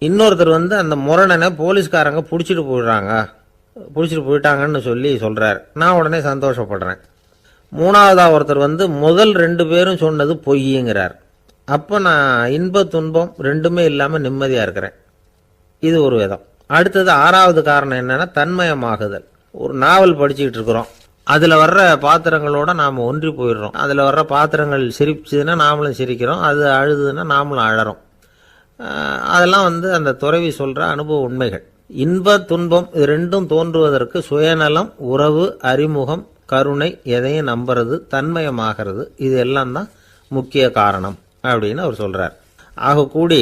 Speaker 1: இன்னொருத்தர் அந்த முரணனை போலீஸ்காரங்க பிடிச்சிட்டு போயிட்டாங்கன்னு சொல்லி சொல்றாரு, நான் உடனே சந்தோஷப்படுறேன். 3வதா ஒருத்தர் முதல் 2 பேரும் சொன்னது பொய்யுங்கிறார். அப்ப நான் இன்ப துன்பம் ரெண்டுமே இல்லாம நிம்மதியா இருக்கிறேன். இது ஒரு விதம். அடுத்தது 6வது காரணம் என்னன்னா தன்மயமாகுதல். ஒரு நாவல் படிச்சுக்கிட்டு இருக்கிறோம், அதுல வர்ற பாத்திரங்களோட நாம ஒன்றி போயிடுறோம். அதுல வர்ற பாத்திரங்கள் சிரிச்சுதுன்னா நாமளும் சிரிக்கிறோம், அது அழுதுன்னா நாமளும் அழறோம். அதெல்லாம் அந்த துறவி சொல்ற அனுபவ உண்மைகள். இன்ப துன்பம் இது ரெண்டும் தோன்றுவதற்கு சுயநலம், உறவு, அறிமுகம், கருணை, எதையும் நம்புறது, தன்மயமாகிறது, இது எல்லாம் தான் முக்கிய காரணம் அப்படின்னு அவர் சொல்றார். ஆக கூடி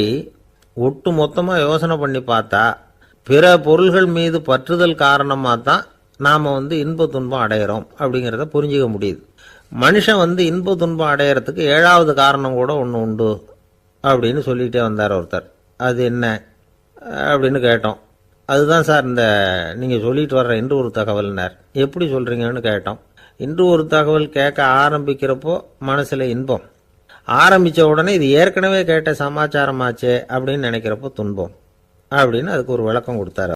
Speaker 1: ஒட்டு மொத்தமா யோசனை பண்ணி பார்த்தா பிற பொருள்கள் மீது பற்றுதல் காரணமா தான் நாம இன்ப துன்பம் அடையிறோம் அப்படிங்கிறத புரிஞ்சுக்க முடியுது. மனுஷன் இன்ப துன்பம் அடையறதுக்கு 7வது காரணம் கூட ஒன்று உண்டு அப்படின்னு சொல்லிட்டே வந்தார் ஒருத்தர். அது என்ன அப்படின்னு கேட்டோம். அதுதான் சார் இந்த நீங்க சொல்லிட்டு வர்ற இன்று ஒரு தகவல்னார். எப்படி சொல்றீங்கன்னு கேட்டோம். இன்று ஒரு தகவல் கேட்க ஆரம்பிக்கிறப்போ மனசுல இன்பம், ஆரம்பிச்ச உடனே இது ஏற்கனவே கேட்ட சமாச்சாரமாச்சே அப்படின்னு நினைக்கிறப்போ துன்பம். அப்படின்னு அதுக்கு ஒரு விளக்கம் கொடுத்தாரு.